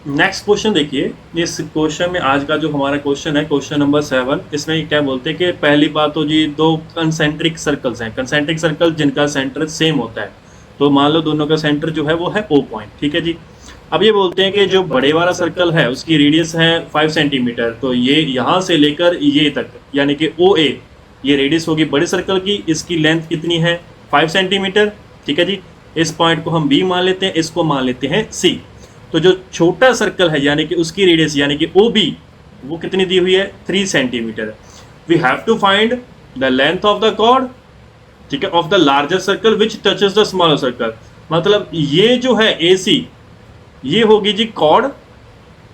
Next question देखिए। इस question में आज का जो हमारा क्वेश्चन है, क्वेश्चन नंबर 7, इसमें क्या बोलते हैं कि पहली बात तो जी दो कंसेंट्रिक सर्कल्स हैं, कंसेंट्रिक सर्कल जिनका सेंटर सेम होता है। तो मान लो दोनों का सेंटर जो है वो है O पॉइंट, ठीक है जी। अब ये बोलते हैं कि जो बड़े वाला सर्कल है उसकी रेडियस है 5 सेंटीमीटर, तो ये यहाँ से लेकर ये तक यानी कि OA ये रेडियस होगी बड़े सर्कल की, इसकी लेंथ कितनी है 5 सेंटीमीटर, ठीक है जी। इस पॉइंट को हम B मान लेते हैं, इसको मान लेते हैं C। तो जो छोटा सर्कल है यानी कि उसकी रेडियस यानी कि OB वो कितनी दी हुई है 3 centimetre. We have to find the length of the chord, ठीक है, of the larger circle which touches the smaller circle. मतलब ये जो है AC ये होगी जी कॉर्ड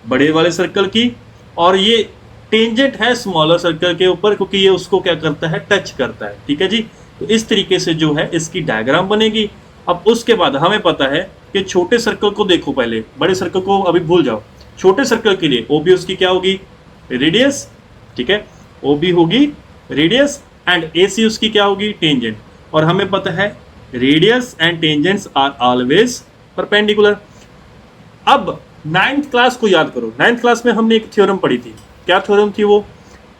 बड़े वाले सर्कल की, और ये टेंजेंट है स्मॉलर सर्कल के ऊपर क्योंकि ये उसको क्या करता है टच करता है, ठीक है जी। तो इस तरीके से जो है इसकी डायग्राम बनेगी। अब उसके बाद हमें पता है कि छोटे सर्कल को देखो, पहले बड़े सर्कल को अभी भूल जाओ। छोटे सर्कल के लिए OB उसकी क्या होगी रेडियस, ठीक है, OB होगी रेडियस एंड AC उसकी क्या होगी टेंजेंट। और हमें पता है radius and tangents are always perpendicular. अब 9th क्लास को याद करो, 9th क्लास में हमने एक थ्योरम पढ़ी थी। क्या थ्योरम थी वो,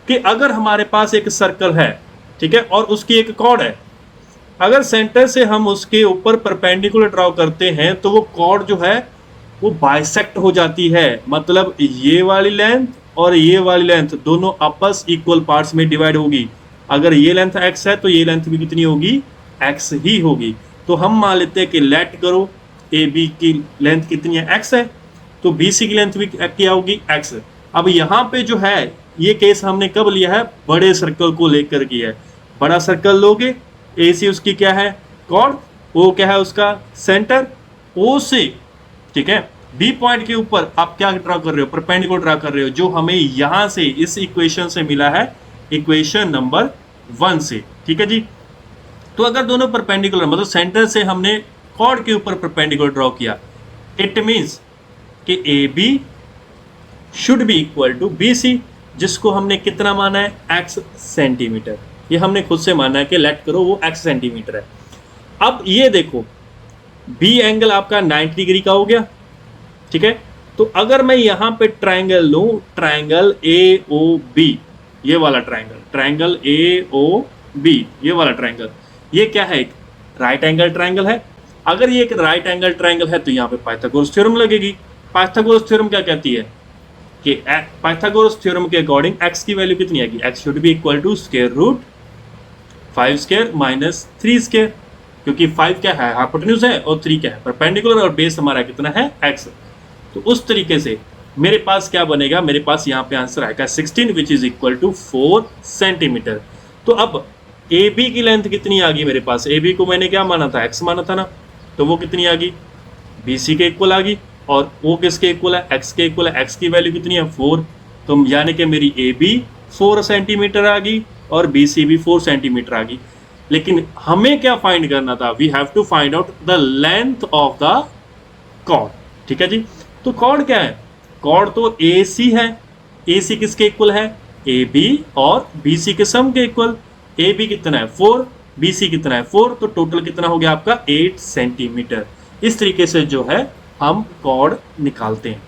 कि अगर हमारे पास एक सर्कल है, ठीक है, और उसकी एक कॉर्ड है, अगर सेंटर से हम उसके ऊपर परपेंडिकुलर ड्रॉ करते हैं तो वो कॉर्ड जो है वो बाइसेक्ट हो जाती है। मतलब ये वाली लेंथ और ये वाली लेंथ दोनों आपस इक्वल पार्ट्स में डिवाइड होगी। अगर ये लेंथ x है तो ये लेंथ भी कितनी होगी x ही होगी। तो हम मान लेते हैं कि लेट करो AB की लेंथ कितनी है x है, तो BC की लेंथ भी क्या होगी x। अब यहाँ पे जो है ये केस हमने कब लिया है, बड़े सर्कल को लेकर किया है। बड़ा सर्कल लोगे, AC उसकी क्या है कॉर्ड, O क्या है उसका सेंटर, O से, ठीक है, B पॉइंट के ऊपर आप क्या ड्रा कर रहे हो परपेंडिकुलर ड्रा कर रहे हो, जो हमें यहां से इस इक्वेशन से मिला है, इक्वेशन नंबर 1 से, ठीक है जी। तो अगर दोनों परपेंडिकुलर मतलब सेंटर से हमने कॉर्ड के ऊपर परपेंडिकुलर ड्रॉ किया, इट मींस कि AB should be equal to BC, जिसको हमने कितना माना है x सेंटीमीटर। ये हमने खुद से माना है कि लेट करो वो x सेंटीमीटर है। अब ये देखो B एंगल आपका 90 डिग्री का हो गया, ठीक है। तो अगर मैं यहां पे ट्राइंगल लूं, ट्राइंगल AOB, ये वाला ट्राइंगल, ट्राइंगल AOB ये वाला ट्राइंगल, ये क्या है एक राइट एंगल ट्राइंगल है। अगर ये एक राइट एंगल ट्राइंगल है तो यहाँ पे पाइथागोरस थ्योरम लगेगी। पाइथागोरस थ्योरम क्या कहती है कि पाइथागोरस थ्योरम के अकॉर्डिंग x की वैल्यू कितनी आएगी, x should be equal to square root 5 square minus 3 square, क्योंकि 5 क्या है हाइपोटेन्यूज है और 3 क्या है परपेंडिकुलर, और बेस हमारा कितना है x। तो उस तरीके से मेरे पास क्या बनेगा, मेरे पास यहाँ पे आंसर आएगा 16 which is equal to 4 centimetre. तो अब AB की लेंथ कितनी आ गई मेरे पास, AB को मैंने क्या माना था x माना था ना, तो वो कितनी आ गई BC के इक्वल आ गई, और वो किसके इक्वल है x के इक्वल है, x की वैल्यू कितनी है 4। तो यानी कि मेरी AB 4 सेंटीमीटर आ गई और BC भी 4 सेंटीमीटर आ गई। लेकिन हमें क्या फाइंड करना था, we have to find out the length of the chord, ठीक है जी। तो कॉर्ड क्या है, कॉर्ड तो AC है, AC किसके इक्वल है AB और BC के सम के इक्वल। AB कितना है 4, BC कितना है 4, तो टोटल कितना हो गया आपका 8 सेंटीमीटर। इस तरीके से जो है हम कॉर्ड निकालते हैं।